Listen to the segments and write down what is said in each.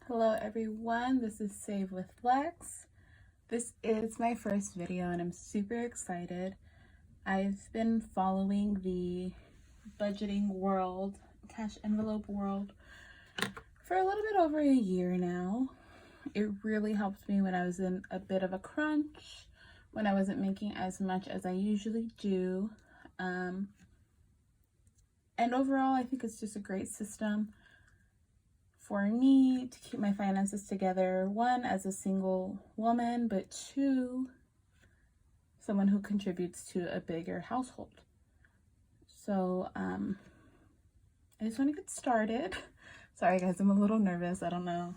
Hello everyone, this is Save with Lex. This is my first video and I'm super excited. I've been following the budgeting world, cash envelope world for a little bit over a year now. It really helped me when I was in a bit of a crunch, when I wasn't making as much as I usually do. And overall, I think it's just a great system for me to keep my finances together. One, as a single woman, but two, someone who contributes to a bigger household. So I just want to get started. Sorry guys, I'm a little nervous. I don't know.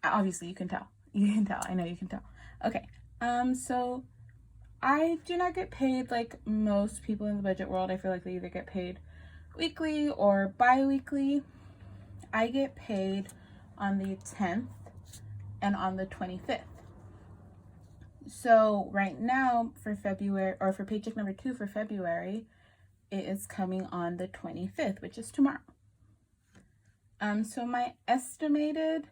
Obviously you can tell. I know you can tell. Okay. So I do not get paid like most people in the budget world. I feel like they either get paid weekly or bi-weekly. I get paid on the 10th and on the 25th. So right now for February, or for paycheck number 2 for February, it is coming on the 25th, which is tomorrow. So my estimated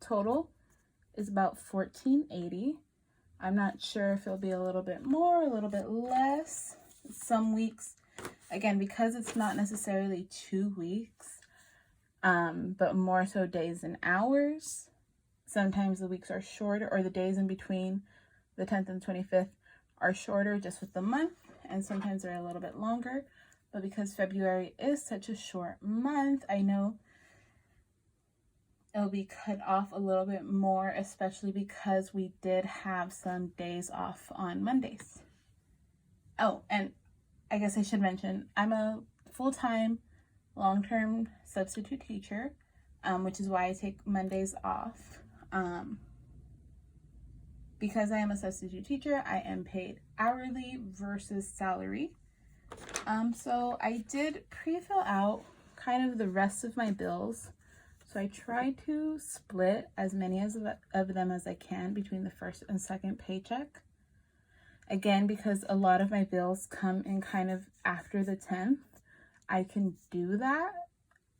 total is about $14.80. I'm not sure if it'll be a little bit more, a little bit less. Some weeks, again, because it's not necessarily 2 weeks, but more so days and hours. Sometimes the weeks are shorter, or the days in between the 10th and 25th are shorter just with the month, and sometimes they're a little bit longer. But because February is such a short month, I know it'll be cut off a little bit more, especially because we did have some days off on Mondays. Oh, and I guess I should mention, I'm a full-time, long-term substitute teacher, which is why I take Mondays off. Because I am a substitute teacher, I am paid hourly versus salary. So I did pre-fill out kind of the rest of my bills. So I tried to split as many of them as I can between the first and second paycheck. Again, because a lot of my bills come in kind of after the 10th, I can do that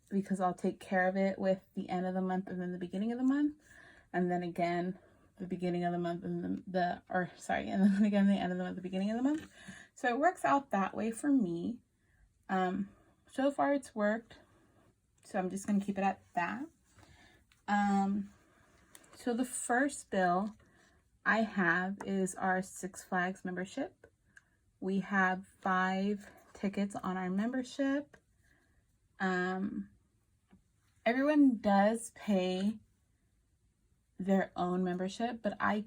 because I'll take care of it with the end of the month and then the beginning of the month. And then again, the beginning of the month and then and then again, the end of the month, the beginning of the month. So it works out that way for me. So far it's worked. So I'm just going to keep it at that. So the first bill I have is our Six Flags membership. We have 5 tickets on our membership. Everyone does pay their own membership, but I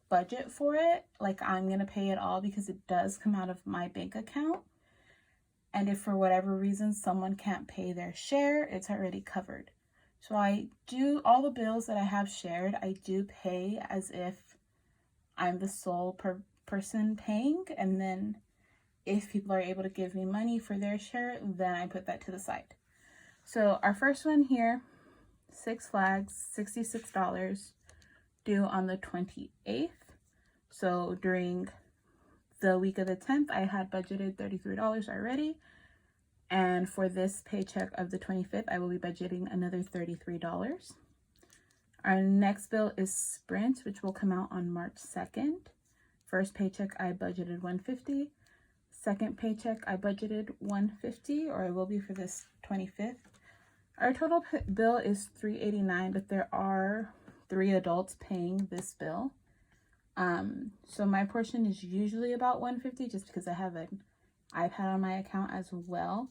budget for it. Like, I'm going to pay it all because it does come out of my bank account. And if for whatever reason someone can't pay their share, it's already covered. So I do all the bills that I have shared, I do pay as if I'm the sole person paying. And then if people are able to give me money for their share, then I put that to the side. So our first one here, Six Flags, $66, due on the 28th. So during the week of the 10th, I had budgeted $33 already. And for this paycheck of the 25th, I will be budgeting another $33. Our next bill is Sprint, which will come out on March 2nd. First paycheck, I budgeted $150. Second paycheck, I budgeted $150, or I will be for this 25th. Our total bill is $389, but there are 3 adults paying this bill. So my portion is usually about $150 just because I have an iPad on my account as well.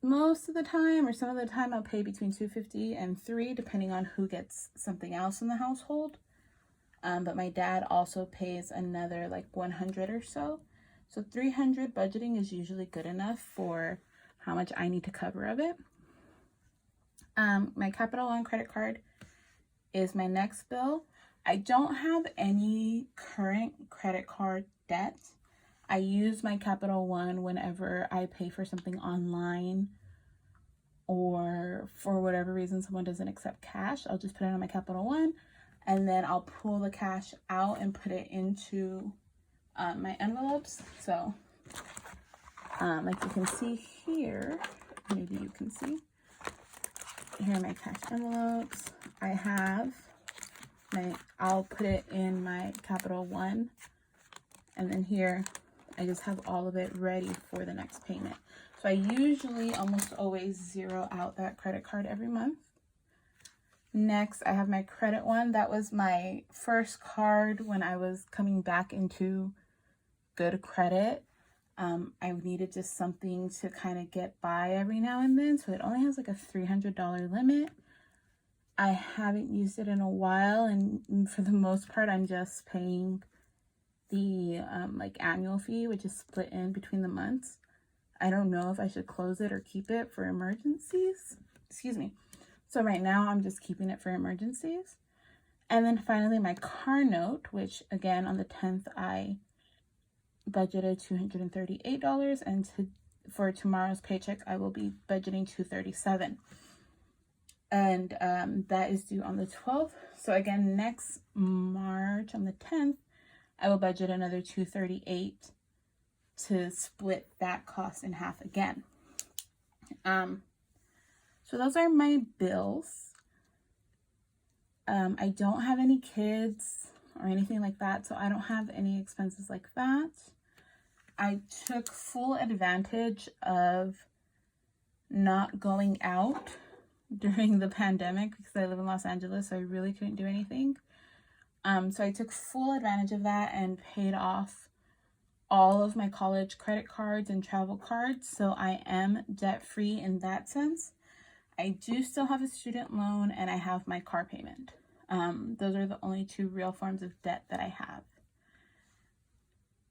Most of the time, or some of the time, I'll pay between $250 and $300, depending on who gets something else in the household. But my dad also pays another like $100 or so. So $300 budgeting is usually good enough for how much I need to cover of it. My Capital One credit card is my next bill. I don't have any current credit card debt. I use my Capital One whenever I pay for something online, or for whatever reason someone doesn't accept cash. I'll just put it on my Capital One, and then I'll pull the cash out and put it into my envelopes. So Like you can see here, maybe you can see, here are my cash envelopes. I have I'll put it in my Capital One, and then here I just have all of it ready for the next payment. So I usually almost always zero out that credit card every month. Next, I have my credit one. That was my first card when I was coming back into good credit. I needed just something to kind of get by every now and then. So it only has like a $300 limit. I haven't used it in a while, and for the most part, I'm just paying the like annual fee, which is split in between the months. I don't know if I should close it or keep it for emergencies. Excuse me. So right now I'm just keeping it for emergencies. And then finally my car note, which again on the 10th I budgeted $238, and for tomorrow's paycheck I will be budgeting $237. And that is due on the 12th. So again, next March on the 10th, I will budget another $238 to split that cost in half again. So those are my bills. I don't have any kids or anything like that, so I don't have any expenses like that. I took full advantage of not going out during the pandemic because I live in Los Angeles, so I really couldn't do anything. So I took full advantage of that and paid off all of my college credit cards and travel cards, so I am debt-free in that sense. I do still have a student loan, and I have my car payment. Those are the only two real forms of debt that I have.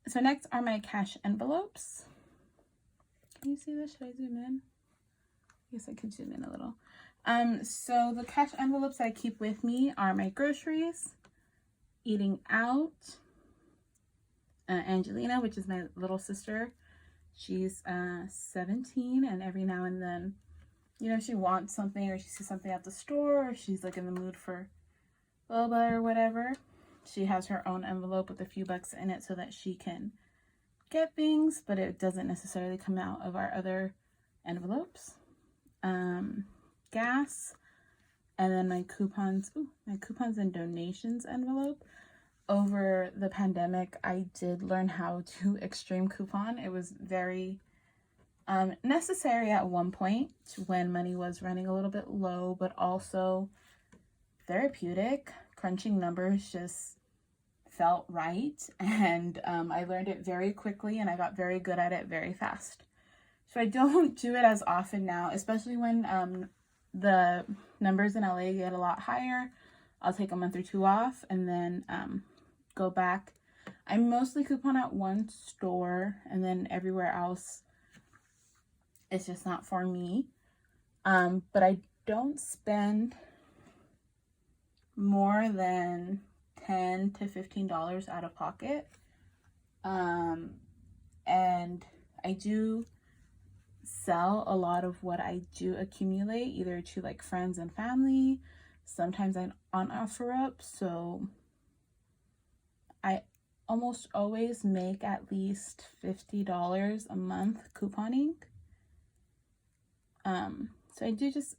So next are my cash envelopes. Can you see this? Should I zoom in? Yes, I can zoom in a little. So the cash envelopes I keep with me are my groceries, eating out, Angelina, which is my little sister. She's 17, and every now and then, you know, she wants something or she sees something at the store or she's like in the mood for boba or whatever. She has her own envelope with a few bucks in it so that she can get things, but it doesn't necessarily come out of our other envelopes. Gas, and then my coupons, my coupons and donations envelope. Over the pandemic, I did learn how to extreme coupon. It was very necessary at one point when money was running a little bit low, but also therapeutic. Crunching numbers just felt right, and I learned it very quickly, and I got very good at it very fast. So I don't do it as often now, especially when the numbers in LA get a lot higher. I'll take a month or two off and then go back. I mostly coupon at one store, and then everywhere else it's just not for me. But I don't spend more than $10 to $15 out of pocket. And I do sell a lot of what I do accumulate, either to like friends and family. Sometimes I'm on OfferUp, so I almost always make at least $50 a month couponing. So I do just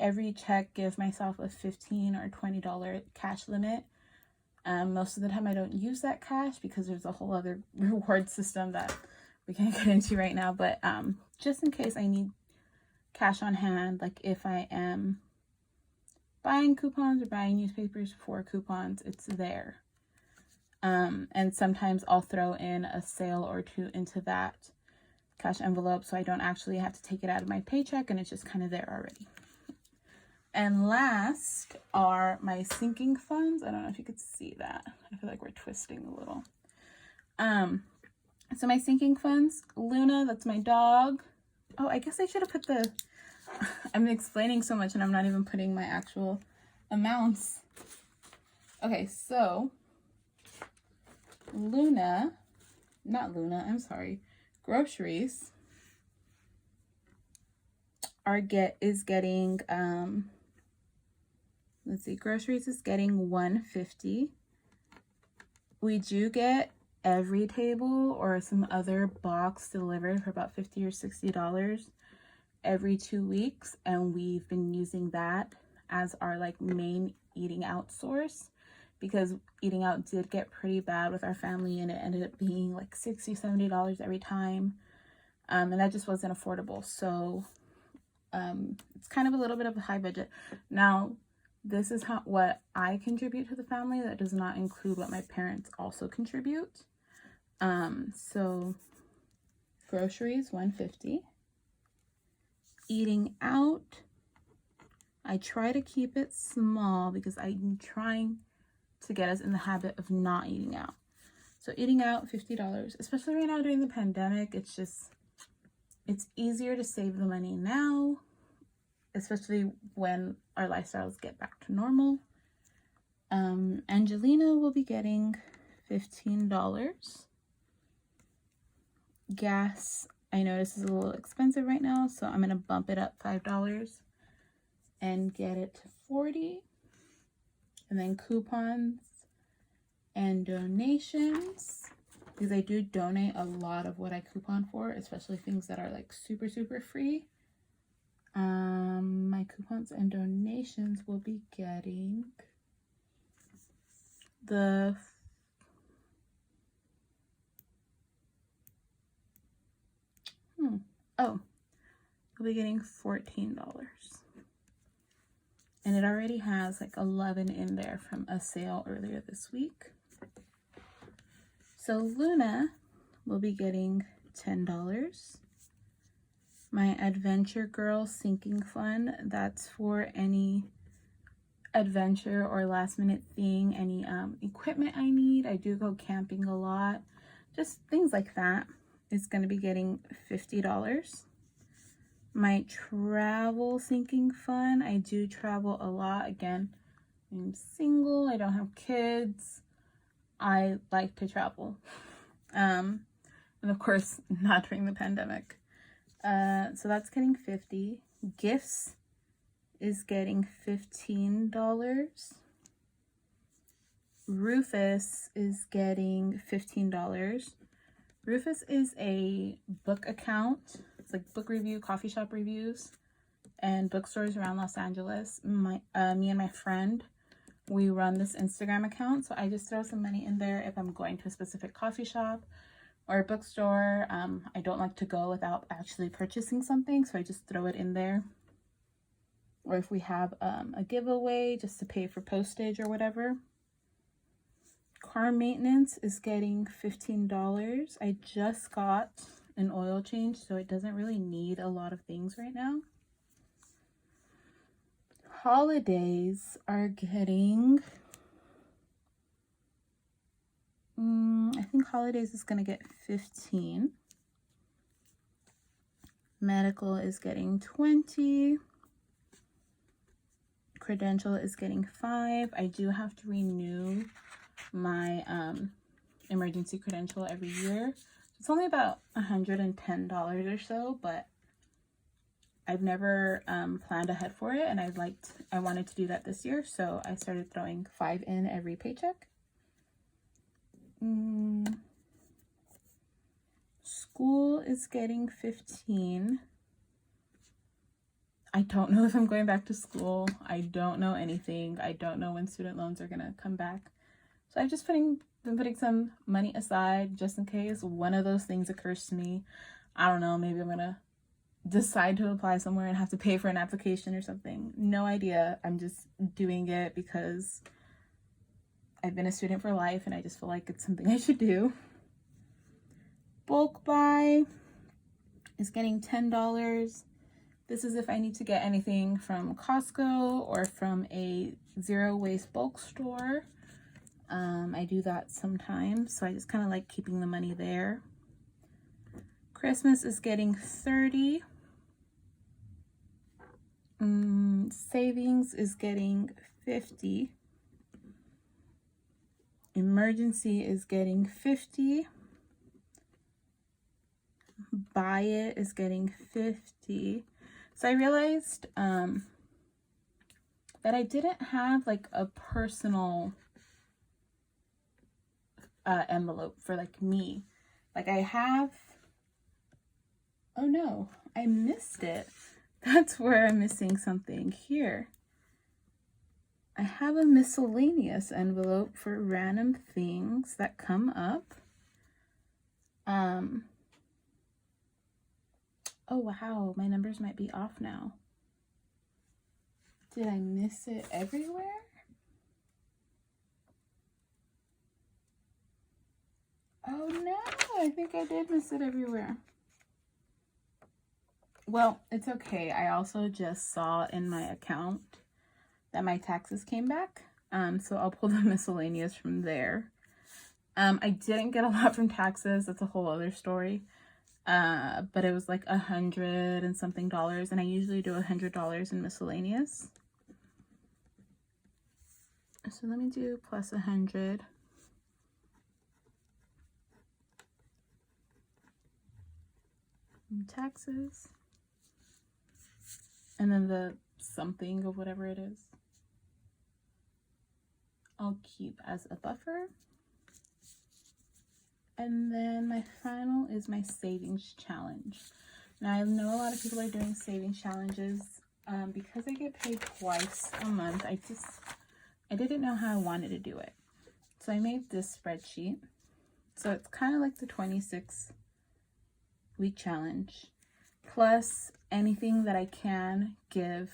every check give myself a $15 or $20 cash limit. Most of the time I don't use that cash because there's a whole other reward system that we can't get into right now, but just in case I need cash on hand, like if I am buying coupons or buying newspapers for coupons, it's there. And sometimes I'll throw in a sale or two into that cash envelope so I don't actually have to take it out of my paycheck, and it's just kind of there already. And last are my sinking funds. I don't know if you could see that. I feel like we're twisting a little. So my sinking funds, Luna, that's my dog. Oh, I guess I should have put the, I'm explaining so much and I'm not even putting my actual amounts. Okay, so groceries is getting, let's see, groceries is getting $150. We do get every table or some other box delivered for about $50 or $60 every 2 weeks, and we've been using that as our like main eating out source, because eating out did get pretty bad with our family and it ended up being like $60-$70 every time, and that just wasn't affordable. So it's kind of a little bit of a high budget. Now this is what I contribute to the family. That does not include what my parents also contribute. So groceries $150. Eating out, I try to keep it small because I'm trying to get us in the habit of not eating out. So eating out $50, especially right now during the pandemic. It's easier to save the money now, especially when our lifestyles get back to normal. Angelina will be getting $15. Gas, I notice, is a little expensive right now, so I'm gonna bump it up $5 and get it to $40. And then coupons and donations, because I do donate a lot of what I coupon for, especially things that are like super free. My coupons and donations will be getting the we'll be getting $14. And it already has like 11 in there from a sale earlier this week. So Luna will be getting $10. My Adventure Girl Sinking Fund, that's for any adventure or last minute thing, any equipment I need. I do go camping a lot, just things like that. It's going to be getting $50. My travel sinking fund, I do travel a lot. Again, I'm single, I don't have kids, I like to travel, and of course not during the pandemic. So that's getting $50. Gifts is getting $15. Rufus is getting $15. Rufus is a book account. It's like book review, coffee shop reviews, and bookstores around Los Angeles. Me and my friend, we run this Instagram account, so I just throw some money in there if I'm going to a specific coffee shop or a bookstore. I don't like to go without actually purchasing something, so I just throw it in there. Or if we have a giveaway, just to pay for postage or whatever. Car maintenance is getting $15. I just got an oil change, so it doesn't really need a lot of things right now. Holidays are getting, I think holidays is going to get $15. Medical is getting $20. Credential is getting $5. I do have to renew my emergency credential every year. It's only about $110 or so, but I've never planned ahead for it, and I wanted to do that this year, so I started throwing $5 in every paycheck. School is getting $15. I don't know if I'm going back to school. I don't know anything. I don't know when student loans are gonna come back. So I've just been putting some money aside just in case one of those things occurs to me. I don't know, maybe I'm gonna decide to apply somewhere and have to pay for an application or something. No idea. I'm just doing it because I've been a student for life and I just feel like it's something I should do. Bulk buy is getting $10. This is if I need to get anything from Costco or from a zero waste bulk store. I do that sometimes, so I just kind of like keeping the money there. Christmas is getting $30. Savings is getting $50. Emergency is getting $50. Buy it is getting $50. So I realized that I didn't have like a personal envelope for like me. Like I have, oh no, I missed it. That's where I'm missing something here. I have a miscellaneous envelope for random things that come up. Oh wow, my numbers might be off now. Did I miss it everywhere? Oh no, I think I did miss it everywhere. Well, it's okay. I also just saw in my account that my taxes came back. So I'll pull the miscellaneous from there. I didn't get a lot from taxes. That's a whole other story. But it was like $100 and something, and I usually do $100 in miscellaneous. So let me do plus 100. Taxes. And then the something of whatever it is, I'll keep as a buffer. And then my final is my savings challenge. Now I know a lot of people are doing savings challenges. Because I get paid twice a month, I didn't know how I wanted to do it. So I made this spreadsheet. So it's kind of like the 26-week challenge, plus anything that I can give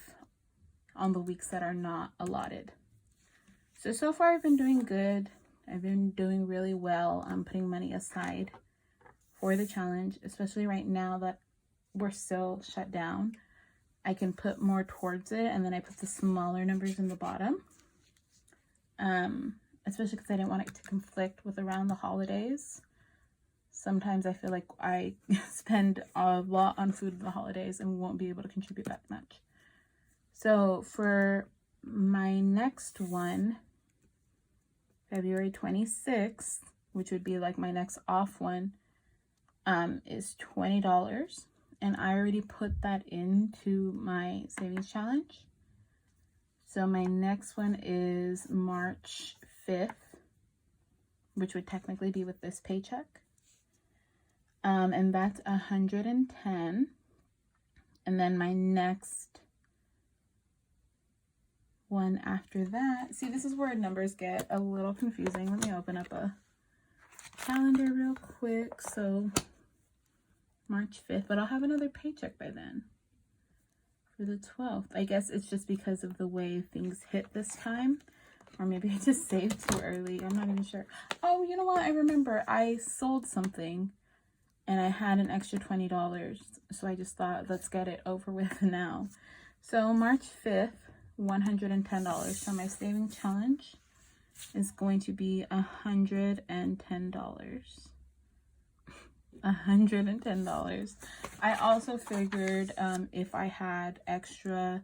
on the weeks that are not allotted. So far I've been doing good. I've been doing really well. I'm putting money aside for the challenge, especially right now that we're still shut down. I can put more towards it, and then I put the smaller numbers in the bottom. Especially because I didn't want it to conflict with around the holidays. Sometimes I feel like I spend a lot on food in the holidays and won't be able to contribute that much. So for my next one, February 26th, which would be like my next off one, is $20. And I already put that into my savings challenge. So my next one is March 5th, which would technically be with this paycheck. And that's 110. And then my next one after that, see, this is where numbers get a little confusing. Let me open up a calendar real quick. So March 5th, but I'll have another paycheck by then for the 12th. I guess it's just because of the way things hit this time, or maybe I just saved too early. I'm not even sure. Oh, you know what? I remember I sold something and I had an extra $20. So I just thought, let's get it over with now. So March 5th, $110. So my saving challenge is going to be $110. $110. I also figured if I had extra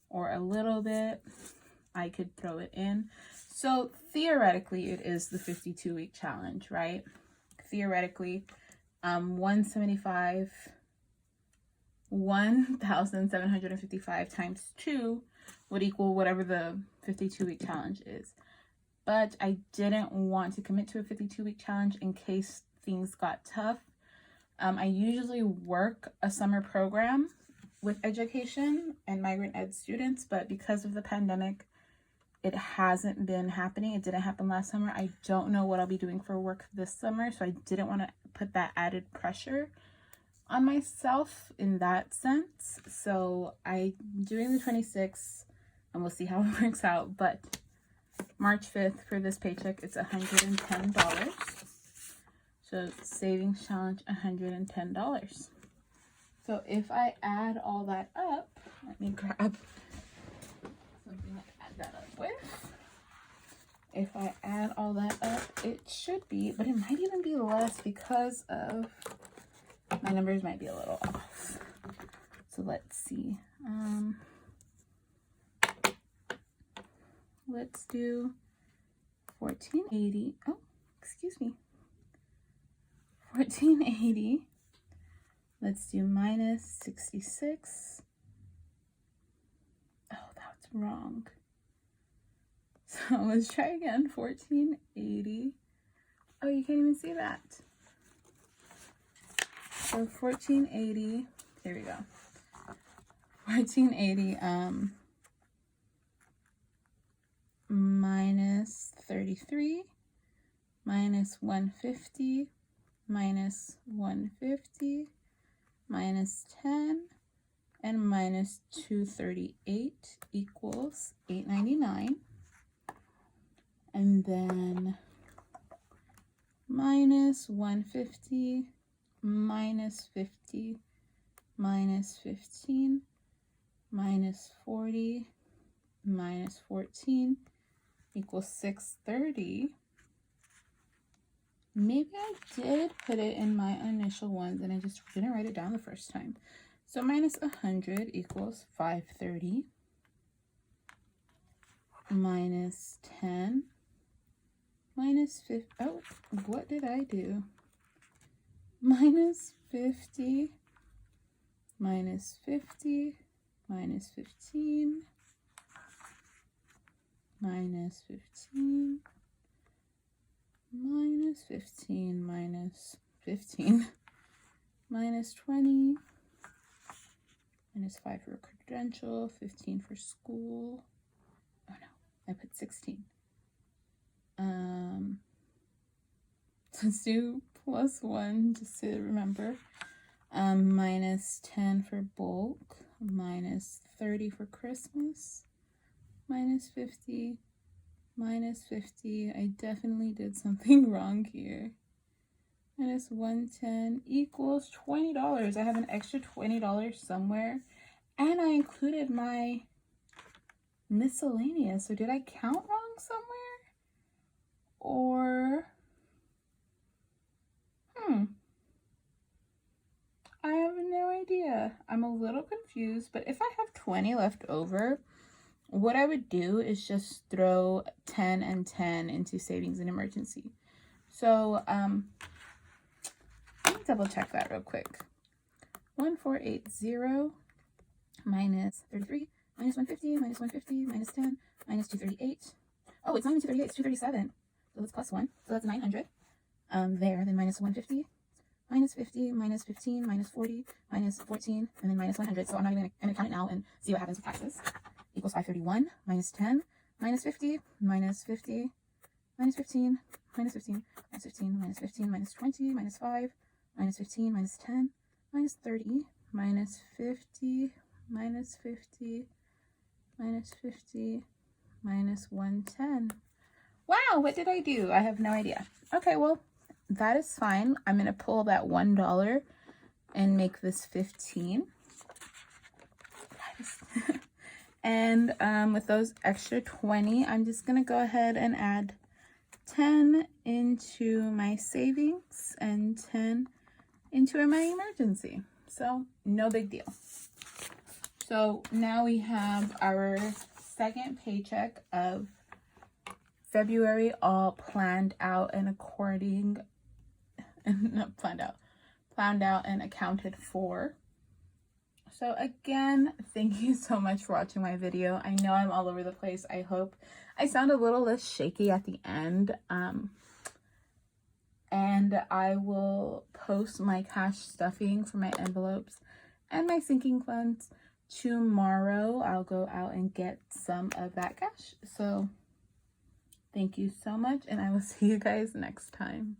or a little bit, I could throw it in. So theoretically, it is the 52-week challenge, right? Theoretically, 1,755 times 2 would equal whatever the 52-week challenge is. But I didn't want to commit to a 52-week challenge in case things got tough. I usually work a summer program with education and migrant ed students, but because of the pandemic, it hasn't been happening. It didn't happen last summer. I don't know what I'll be doing for work this summer, so I didn't want to put that added pressure on myself in that sense. So I'm doing the 26th, and we'll see how it works out. But March 5th for this paycheck, it's $110. So savings challenge, $110. So if I add all that up, let me grab something to add that up with. If I add all that up, it should be, but it might even be less because of my numbers might be a little off. So let's see. Let's do 1480. Oh, excuse me. 1480. Let's do minus 66. Oh, that's wrong. So let's try again. 1480 Oh, you can't even see that. So 1480, here we go. 1480 minus 33 minus 150 minus 150 minus 10 and minus 238 equals 899. And then minus 150 minus 50 minus 15 minus 40 minus 14 equals 630. Maybe I did put it in my initial ones and I just didn't write it down the first time. So minus 100 equals 530 minus 10 minus 50. Oh, what did I do? Minus 50 minus 50 minus 15 minus 15 minus 15 minus 15 minus 20 minus 5 for credential, 15 for school. Oh no, I put 16. Let's do plus 1 just to remember. Minus 10 for bulk, minus 30 for Christmas, minus 50, minus 50. I definitely did something wrong here. Minus 110 equals $20. I have an extra $20 somewhere, and I included my miscellaneous. So did I count wrong somewhere? Or I have no idea. I'm a little confused, but if I have 20 left over, what I would do is just throw 10 and 10 into savings and emergency. So let me double check that real quick. 1480 minus 33 minus 150 minus 150 minus 10 minus 238. Oh, it's not even 238, it's 237. So that's plus 1. So that's 900. There, then minus 150 minus 50 minus 15 minus 40 minus 14 and then minus 100. So I'm not even going to count it now and see what happens with taxes. Equals 531 minus 10 minus 50 minus 50 minus 15 minus 15 minus 15 minus 15 minus 20 minus 5 minus 15 minus 10 minus 30 minus 50 minus 50 minus 50 minus 110. Wow, what did I do? I have no idea. Okay, well, that is fine. I'm going to pull that $1 and make this 15. And with those extra 20, I'm just going to go ahead and add 10 into my savings and 10 into my emergency. So no big deal. So now we have our second paycheck of February all planned out and planned out and accounted for. So again, thank you so much for watching my video. I know I'm all over the place. I hope I sound a little less shaky at the end. And I will post my cash stuffing for my envelopes and my sinking funds tomorrow. I'll go out and get some of that cash. So thank you so much, and I will see you guys next time.